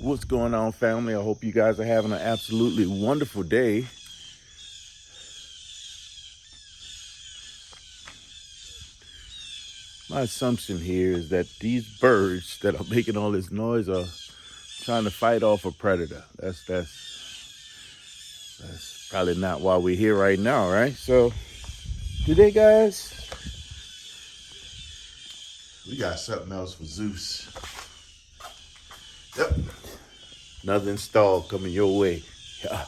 What's going on, family? I hope you guys are having an absolutely wonderful day. My assumption here is that these birds that are making all this noise are trying to fight off a predator. That's probably not why we're here right now, right? So today, guys, we got something else for Zeus. Yep, another install coming your way. Yeah.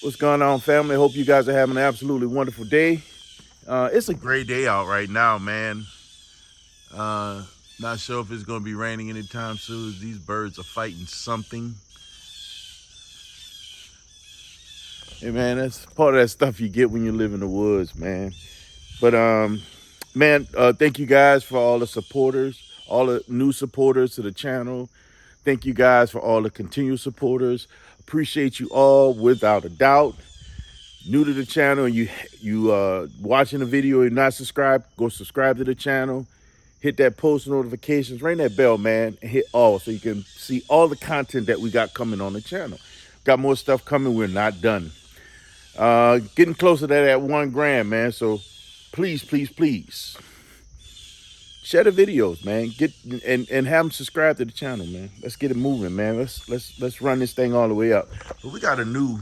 What's going on, family? Hope you guys are having an absolutely wonderful day. It's a great day out right now, man. Not sure if it's going to be raining anytime soon. These birds are fighting something. Hey, man, that's part of that stuff you get when you live in the woods, man. But, man, thank you guys for all the supporters, all the new supporters to the channel. Thank you guys for all the continued supporters. Appreciate you all without a doubt. New to the channel, and you watching the video and not subscribed, go subscribe to the channel. Hit that post notifications, ring that bell, man, and hit all so you can see all the content that we got coming on the channel. Got more stuff coming. We're not done. Getting closer to that 1 grand, man. So please, please, please share the videos, man. Get and have them subscribe to the channel, man. Let's get it moving, man. Let's run this thing all the way up. But we got a new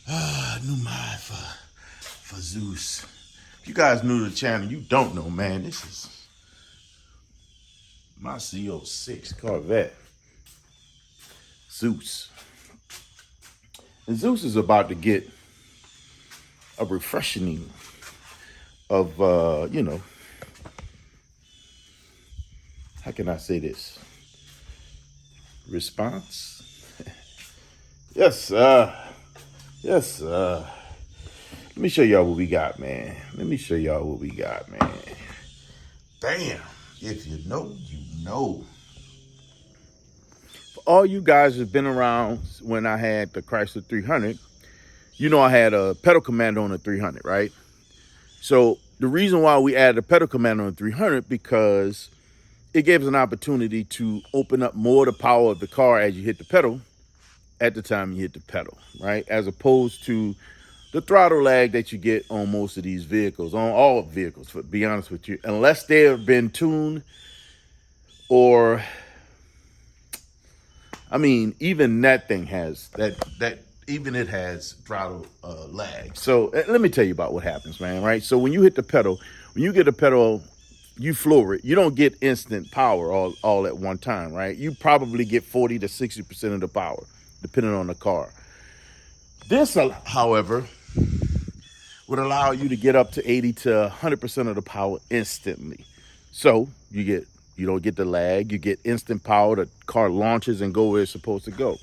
mod for Zeus. If you guys new to the channel, you don't know, man. This is my CO6 Corvette, Zeus. And Zeus is about to get a refreshing of, how can I say this? Response? Yes, yes, let me show y'all what we got, man. Bam. If you know, you know. For all you guys who've been around when I had the Chrysler 300, you know I had a pedal commander on the 300, right? So the reason why we added a pedal commander on the 300 because it gave us an opportunity to open up more the power of the car as you hit the pedal at the time you hit the pedal, right? As opposed to the throttle lag that you get on most of these vehicles, on all vehicles, to be honest with you, unless they have been tuned or, I mean, even that thing has, even it has throttle lag. So let me tell you about what happens, man, right? So when you hit the pedal, when you get the pedal, you floor it, you don't get instant power all at one time, right? You probably get 40 to 60% of the power, depending on the car. This, however, would allow you to get up to 80 to 100% of the power instantly. So you don't get the lag, you get instant power, the car launches and go where it's supposed to go.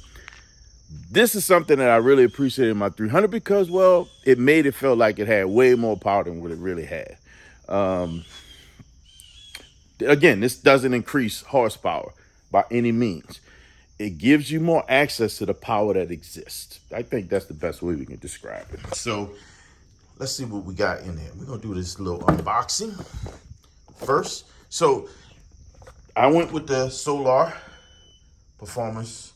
This is something that I really appreciated in my 300 because, well, it made it feel like it had way more power than what it really had. Again, this doesn't increase horsepower by any means. It gives you more access to the power that exists. I think that's the best way we can describe it. So let's see what we got in there. We're gonna do this little unboxing first. So I went with the Solar Performance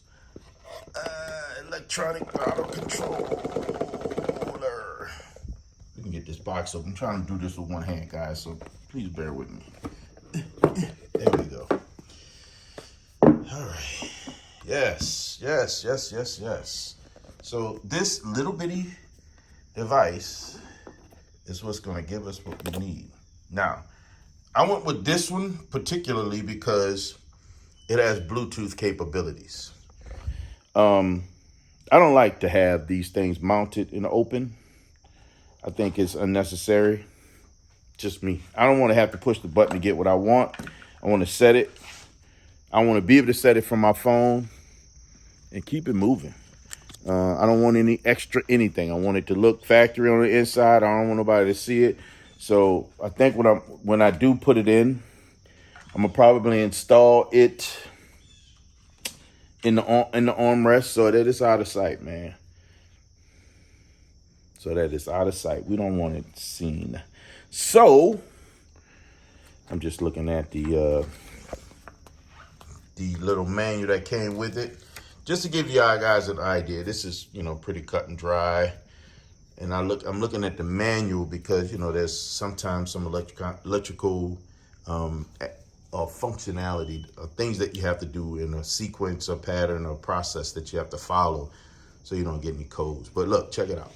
electronic throttle controller. We can get this box open. I'm trying to do this with one hand, guys, so please bear with me. There we go. All right. Yes. So this little bitty device is what's going to give us what we need. Now, I went with this one particularly because it has Bluetooth capabilities. I don't like to have these things mounted in the open. I think it's unnecessary. Just me. I don't want to have to push the button to get what I want. I want to set it. I want to be able to set it from my phone and keep it moving. I don't want any extra anything. I want it to look factory on the inside. I don't want nobody to see it. So I think when I do put it in, I'm gonna probably install it in the armrest so that it's out of sight, man. So that it's out of sight. We don't want it seen. So I'm just looking at the little manual that came with it, just to give you guys an idea. This is, you know, pretty cut and dry. And I'm looking at the manual because, you know, there's sometimes some electrical functionality, things that you have to do in a sequence or pattern or process that you have to follow so you don't get any codes. But look, check it out.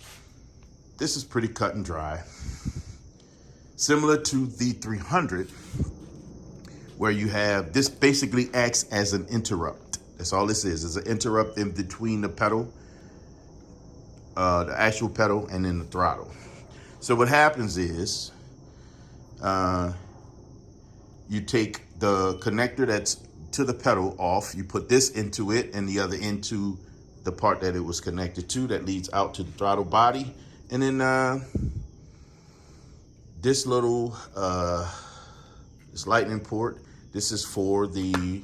This is pretty cut and dry. Similar to the 300, where you have, this basically acts as an interrupt. That's all this is an interrupt in between the pedal, the actual pedal, and then the throttle. So what happens is, you take the connector that's to the pedal off, you put this into it and the other into the part that it was connected to that leads out to the throttle body. And then this little, this lightning port, this is for the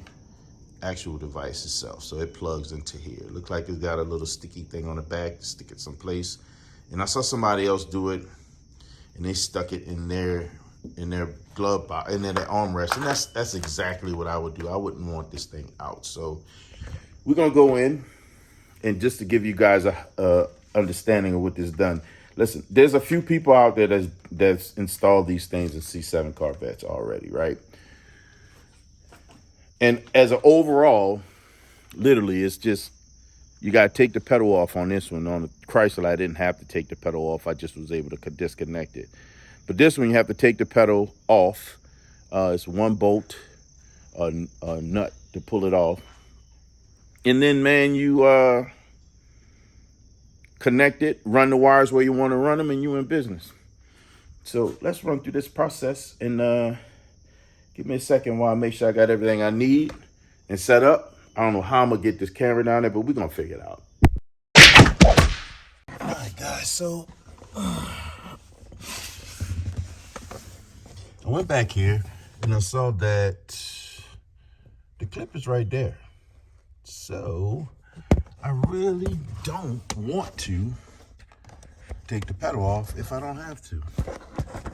actual device itself. So it plugs into here. It looks like it's got a little sticky thing on the back to stick it someplace. And I saw somebody else do it and they stuck it in their glove box, and then their armrest. And that's exactly what I would do. I wouldn't want this thing out. So we're gonna go in, and just to give you guys a understanding of what this done. Listen, there's a few people out there that's installed these things in C7 Corvettes already, right? And as an overall, literally, it's just, you got to take the pedal off on this one. On the Chrysler, I didn't have to take the pedal off. I just was able to disconnect it. But this one, you have to take the pedal off. It's one bolt, a nut to pull it off. And then, man, you connect it, run the wires where you want to run them, and you're in business. So let's run through this process, and give me a second while I make sure I got everything I need and set up. I don't know how I'm going to get this camera down there, but we're going to figure it out. All right, guys, so I went back here and I saw that the clip is right there. So I really don't want to take the pedal off if I don't have to.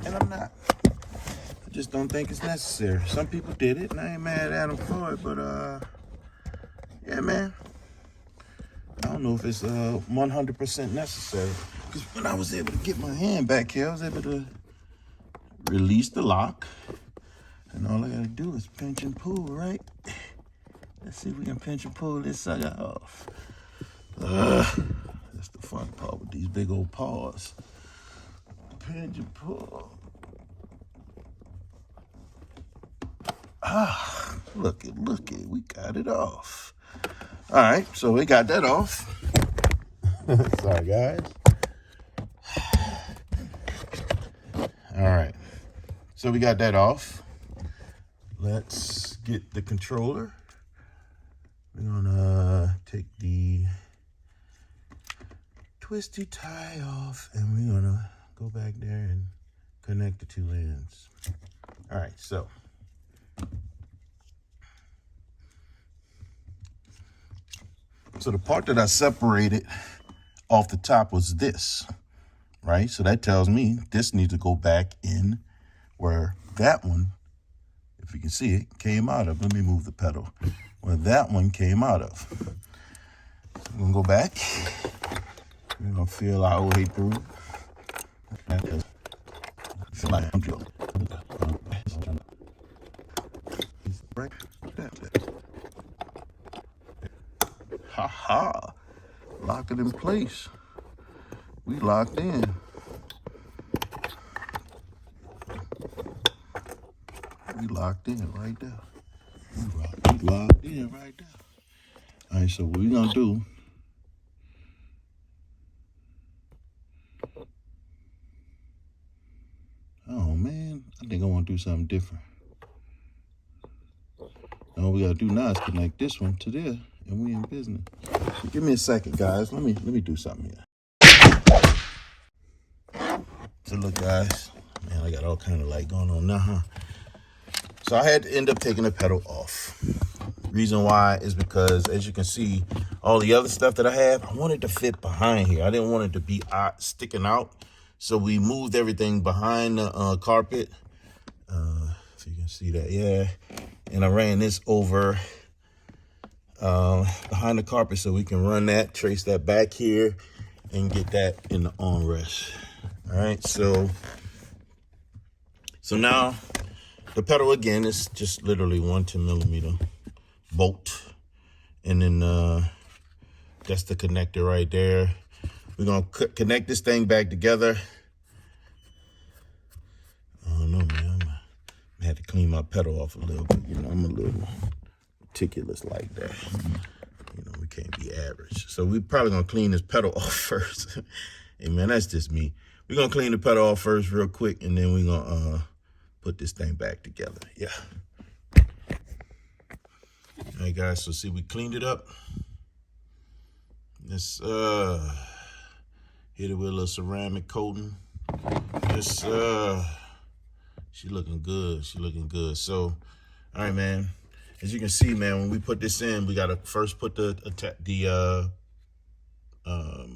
And I'm not. I just don't think it's necessary. Some people did it, and I ain't mad at them for it, but yeah, man. I don't know if it's 100% necessary. Because when I was able to get my hand back here, I was able to release the lock. And all I gotta do is pinch and pull, right? Let's see if we can pinch and pull this sucker off. That's the fun part with these big old paws. Pinch and pull. Look it, we got it off. All right, so we got that off. Sorry, guys. All right, so we got that off. Let's get the controller. We're gonna take the twisty tie off, and we're gonna go back there and connect the two ends. All right, so the part that I separated off the top was this, right? So that tells me this needs to go back in where that one, if you can see it, came out of. Let me move the pedal. Where that one came out of. So we're gonna go back. We're gonna feel our way through. Feel like I'm drilling. Ha ha! Lock it in place. We locked in. We locked in right there. We locked in right there. All right, so what we're gonna do, oh man, I think I want to do something different. And all we gotta do now is connect this one to there, and we in business. So give me a second, guys. Let me do something here. So look, guys, man, I got all kind of light going on now, huh? So I had to end up taking the pedal off. Reason why is because, as you can see, all the other stuff that I have, I wanted to fit behind here. I didn't want it to be sticking out. So we moved everything behind the carpet. If you can see that, yeah. And I ran this over behind the carpet so we can run that, trace that back here, and get that in the armrest. All right, so now the pedal again is just literally 1 10mm bolt, and then that's the connector right there. We're gonna connect this thing back together. I don't know, man. I had to clean my pedal off a little bit. You know, I'm a little meticulous like that. You know, we can't be average. So we probably gonna clean this pedal off first. Hey man, that's just me. We're gonna clean the pedal off first real quick, and then we're gonna put this thing back together. Yeah. All right, guys, so see, we cleaned it up. Let's hit it with a little ceramic coating. This she looking good. She looking good. So, all right, man. As you can see, man, when we put this in, we gotta first put the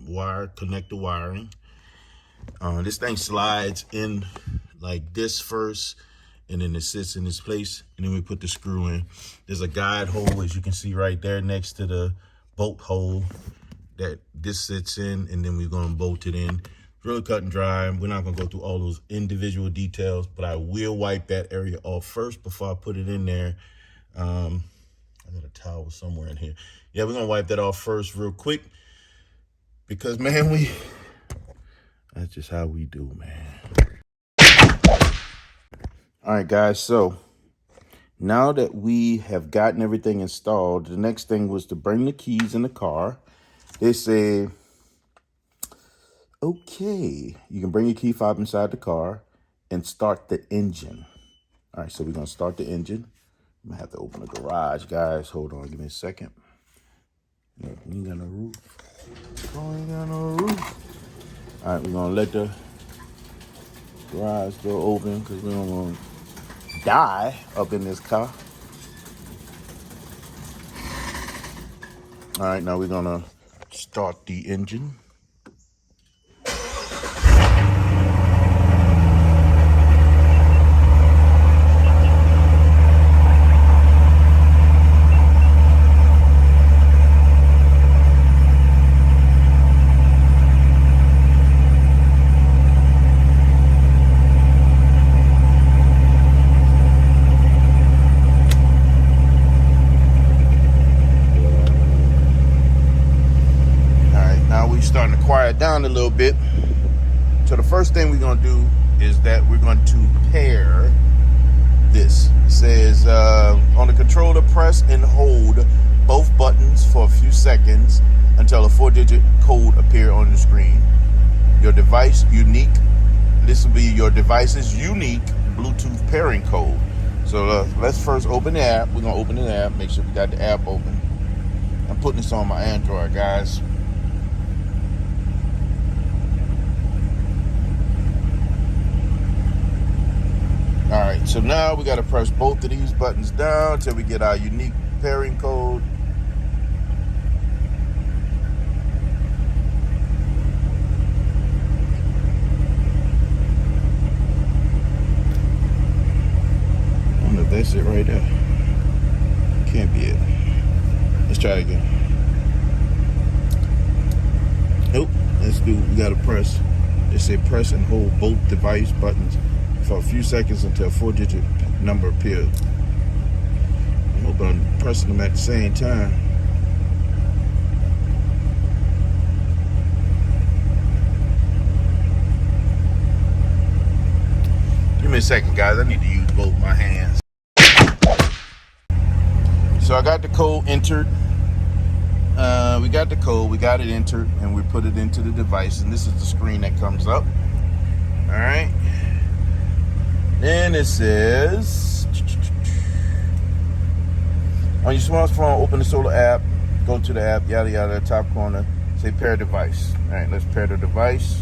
wire, connect the wiring. This thing slides in like this first, and then it sits in its place, and then we put the screw in. There's a guide hole, as you can see right there next to the bolt hole that this sits in, and then we're gonna bolt it in. Really cut and dry. We're not gonna go through all those individual details, but I will wipe that area off first before I put it in there. I got a towel somewhere in here. Yeah, we're gonna wipe that off first real quick, because man, that's just how we do, man. All right, guys, so now that we have gotten everything installed, the next thing was to bring the keys in the car. They say, okay, you can bring your key fob inside the car and start the engine. All right, so we're gonna start the engine. I'm gonna have to open the garage, guys. Hold on, give me a second. No, we ain't got no roof. Oh, ain't got no roof. All right, we're gonna let the garage door open because we don't want to die up in this car. All right, now we're gonna start the engine. Starting to quiet down a little bit. So the first thing we're going to do is that we're going to pair this. It says on the controller, press and hold both buttons for a few seconds until a 4-digit code appear on the screen. Your device unique. This will be your device's unique Bluetooth pairing code. So let's first open the app. We're going to open the app, make sure we got the app open. I'm putting this on my Android, guys. All right, so now we got to press both of these buttons down until we get our unique pairing code. I don't know if that's it right there. Can't be it. Let's try it again. Nope, let's do, we got to press, they say press and hold both device buttons for a few seconds until a 4-digit number appears. I hope I'm pressing them at the same time. Give me a second, guys. I need to use both my hands. So I got the code entered. We got the code, we got it entered, and we put it into the device, and this is the screen that comes up. All right. Then it says, on your smartphone, open the solar app, go to the app, yada yada, top corner, say pair device. All right, let's pair the device.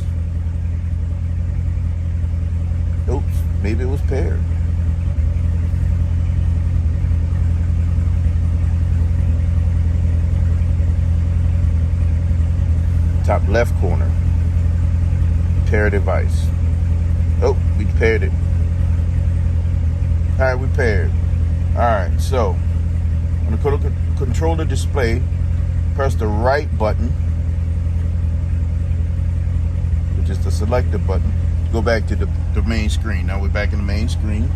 Oops. Maybe it was paired. Top left corner. Pair device. Oh, we paired it. All right, we paired. All right, so on the controller display, press the right button, which is the selector button. Go back to the main screen. Now we're back in the main screen.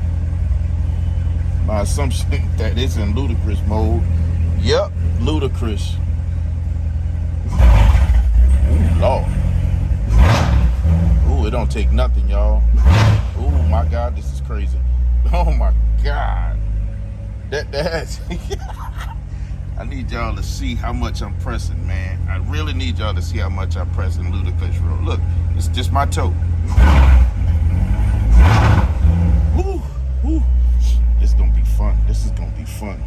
My assumption that it's in ludicrous mode. Yep, ludicrous. Ooh, Lord. Ooh, it don't take nothing, y'all. Oh my God, this is crazy. Oh my God. That's I need y'all to see how much I'm pressing, man. I really need y'all to see how much I'm pressing ludicrous road. Look, it's just my toe. Woo, woo. This is gonna be fun. This is gonna be fun.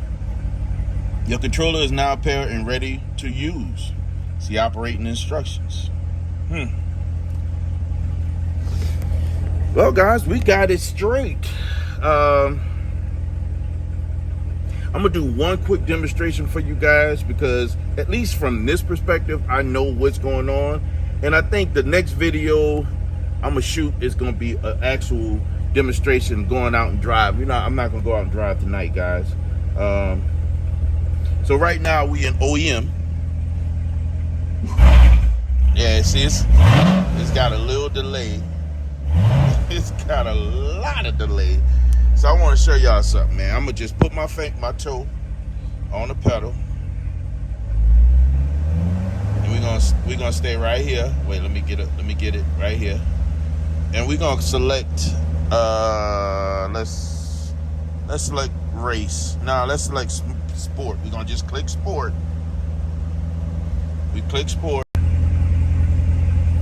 Your controller is now paired and ready to use. See operating instructions. Well, guys, we got it straight. I'm gonna do one quick demonstration for you guys because at least from this perspective, I know what's going on. And I think the next video I'm gonna shoot is gonna be an actual demonstration going out and drive. You know, I'm not gonna go out and drive tonight, guys. So right now we in OEM. Yeah, see, it's got a little delay. It's got a lot of delay. So I want to show y'all something, man. I'm gonna just put my toe on the pedal, and we're gonna stay right here. Wait, let me get it right here, and we're gonna select. Let's select race. No, let's select sport. We're gonna just click sport. We click sport.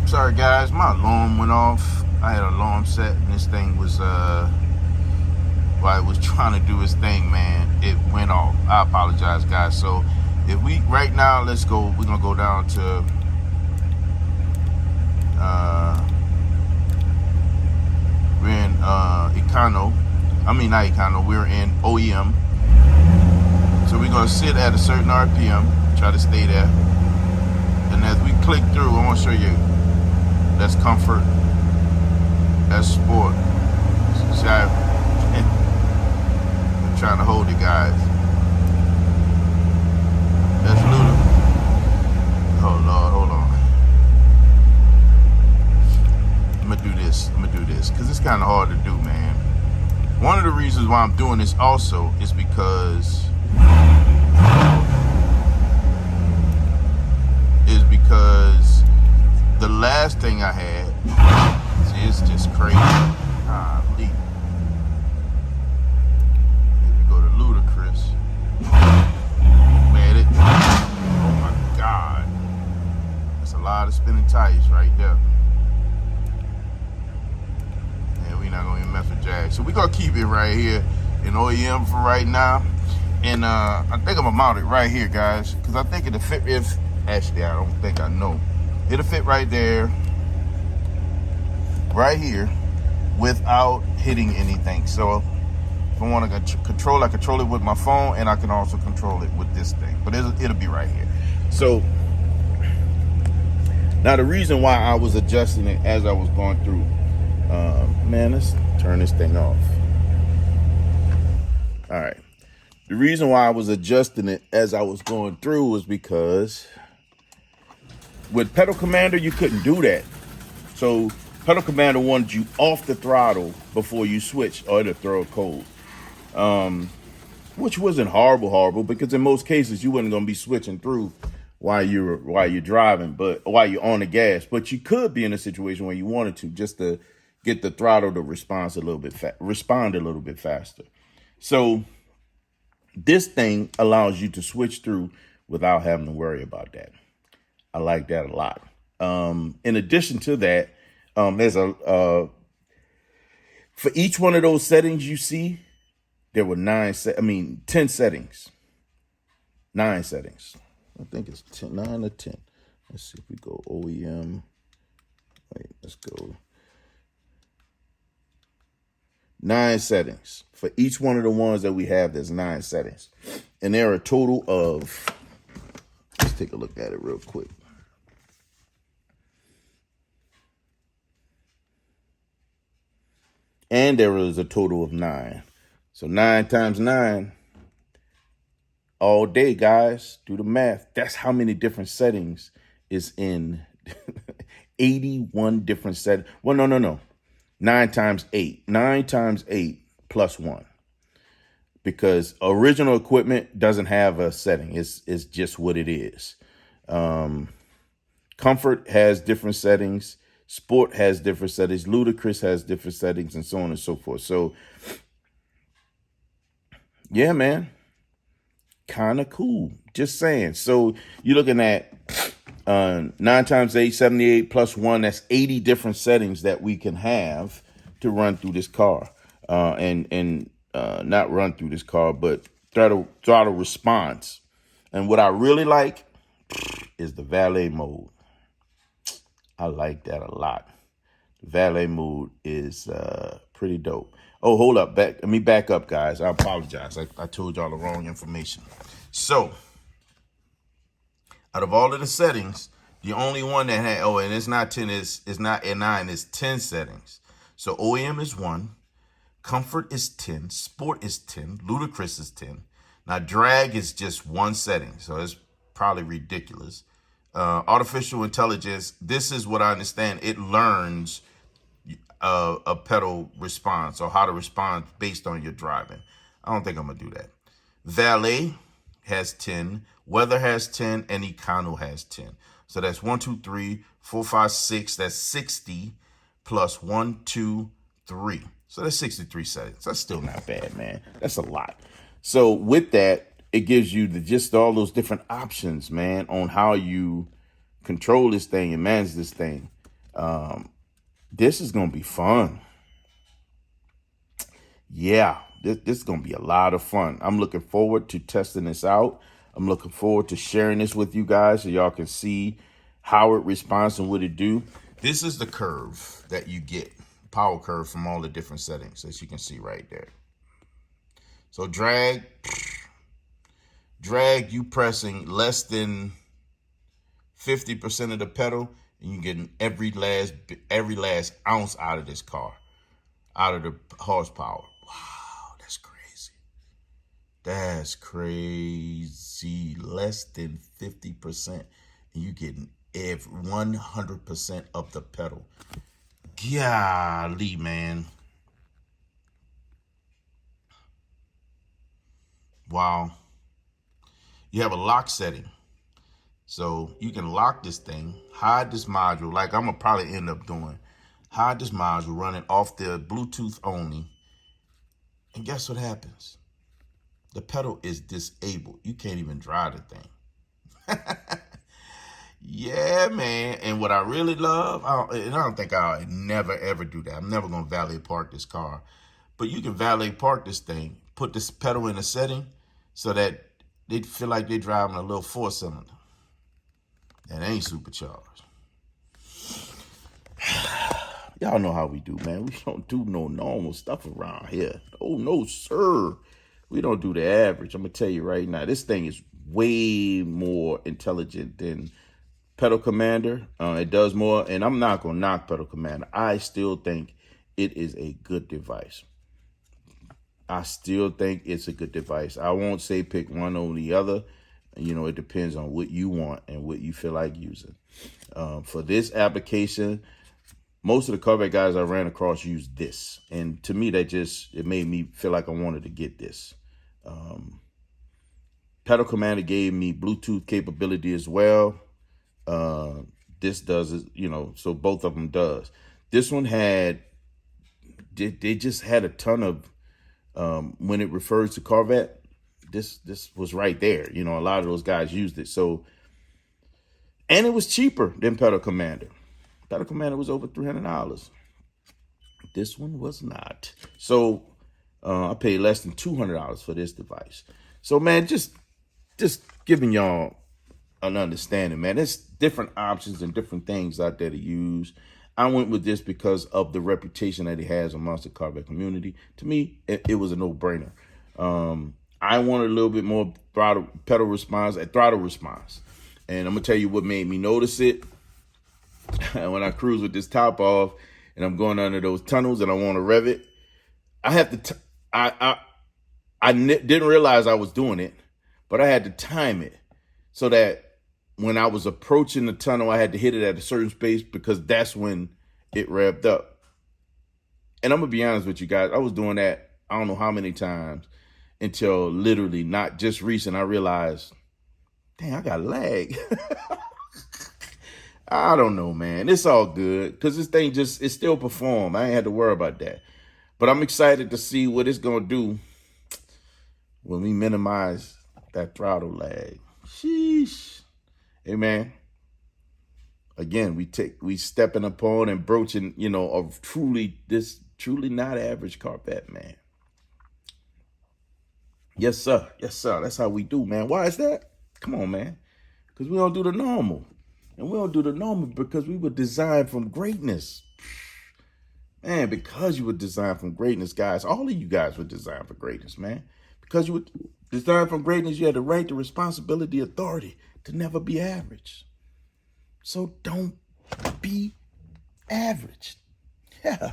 Sorry guys, my alarm went off. I had an alarm set, and this thing was while it was trying to do its thing, man, it went off. I apologize, guys. So if we right now, we're gonna go down to we're in econo. I mean not econo, we're in OEM. So we're gonna sit at a certain RPM, try to stay there. And as we click through, I wanna show you that's comfort, that's sport. See, I'm trying to hold it, guys. That's ludicrous. Oh Lord, hold on. I'm gonna do this because it's kind of hard to do, man. One of the reasons why I'm doing this also is because the last thing I had, see, it's just crazy. Golly. If you go to ludicrous, man, oh my God, that's a lot of spinning tires right there. And we're not gonna even mess with Jag, so we're gonna keep it right here in OEM for right now. And I think I'm gonna mount it right here, guys, because I think it'll fit. Actually, I don't think I know. It'll fit right there, right here, without hitting anything. So if I want to control, I control it with my phone, and I can also control it with this thing. But it'll be right here. So now the reason why I was adjusting it as I was going through, man, let's turn this thing off. All right. The reason why I was adjusting it as I was going through was because with Pedal Commander, you couldn't do that. So Pedal Commander wanted you off the throttle before you switch, or it'll throw a code. Which wasn't horrible, because in most cases you wasn't gonna be switching through while you're driving, but while you're on the gas. But you could be in a situation where you wanted to, just to get the throttle to respond a little bit faster. So this thing allows you to switch through without having to worry about that. I like that a lot. In addition to that, there's for each one of those settings you see, there were 10 settings. 9 settings. I think it's 9 or 10. Let's see if we go OEM. Wait, let's go. 9 settings. For each one of the ones that we have, there's 9 settings. And there are a total of, let's take a look at it real quick. And there is a total of 9. So 9 times 9, all day, guys. Do the math. That's how many different settings is in 81 different settings. Well, no. 9 times 8. 9 times 8 plus 1. Because original equipment doesn't have a setting. It's just what it is. Comfort has different settings. Sport has different settings. Ludicrous has different settings, and so on and so forth. So, yeah, man. Kind of cool. Just saying. So you're looking at 9 times 8, 78 plus 1. That's 80 different settings that we can have to run through this car. And not run through this car, but throttle response. And what I really like is the valet mode. I like that a lot. Valet mode is pretty dope. Oh, hold up. Let me back up, guys. I apologize. I told y'all the wrong information. So, out of all of the settings, the only one that had, and it's not 10, it's not at 9, it's 10 settings. So, OEM is 1. Comfort is 10. Sport is 10. Ludicrous is 10. Now, drag is just 1 setting, so it's probably ridiculous. Artificial intelligence, this is what I understand. It learns a pedal response or how to respond based on your driving. I don't think I'm going to do that. Valet has 10. Weather has 10. And Econo has 10. So that's 1, 2, 3, 4, 5, 6. That's 60 plus 1, 2, 3. So that's 63 settings. That's still not bad, man. That's a lot. So with that, it gives you just all those different options, man, on how you control this thing and manage this thing. This is going to be fun. Yeah, this is going to be a lot of fun. I'm looking forward to testing this out. I'm looking forward to sharing this with you guys so y'all can see how it responds and what it do. This is the curve that you get, power curve from all the different settings, as you can see right there. So drag, you pressing less than 50% of the pedal, and you're getting every last ounce out of this car, out of the horsepower. Wow, that's crazy. That's crazy. Less than 50%, and you're getting 100% of the pedal. Golly, man. Wow. You have a lock setting. So you can lock this thing, hide this module, like I'm going to probably end up doing. Hide this module, run it off the Bluetooth only. And guess what happens? The pedal is disabled. You can't even drive the thing. Yeah, man. And what I really love, I don't think I'll never, ever do that. I'm never going to valet park this car. But you can valet park this thing, put this pedal in a setting so that they feel like they're driving a little 4-cylinder. That ain't supercharged. Y'all know how we do, man. We don't do no normal stuff around here. Oh, no, sir. We don't do the average. I'm going to tell you right now, this thing is way more intelligent than Pedal Commander. It does more, and I'm not going to knock Pedal Commander. I still think it is a good device. I still think it's a good device. I won't say pick one over the other. You know, it depends on what you want and what you feel like using. For this application, most of the Corvette guys I ran across used this. And to me, it made me feel like I wanted to get this. Pedal Commander gave me Bluetooth capability as well. This does it, you know, so both of them does. This one they just had a ton of, when it refers to Corvette, this was right there. You know, a lot of those guys used it. So, and it was cheaper than Pedal Commander. Pedal Commander was over $300. This one was not. So, I paid less than $200 for this device. So, man, just giving y'all an understanding, man. There's different options and different things out there to use. I went with this because of the reputation that it has amongst the Corvette community. To me, it was a no-brainer. I wanted a little bit more throttle response. And I'm going to tell you what made me notice it. When I cruise with this top off and I'm going under those tunnels and I want to rev it, I have to, didn't realize I was doing it, but I had to time it so that when I was approaching the tunnel, I had to hit it at a certain space because that's when it revved up. And I'm going to be honest with you guys. I was doing that I don't know how many times until literally not just recent. I realized, dang, I got lag. I don't know, man. It's all good because this thing it still perform. I ain't had to worry about that. But I'm excited to see what it's going to do when we minimize that throttle lag. Sheesh. Hey, man. Again, we stepping upon and broaching, a truly not average Corvette, man. Yes, sir. Yes, sir. That's how we do, man. Why is that? Come on, man. Because we don't do the normal. And we don't do the normal because we were designed from greatness. Man, because you were designed from greatness, guys. All of you guys were designed for greatness, man. Because you were designed from greatness, you had the right, the responsibility, authority to never be average. So don't be average. Yeah.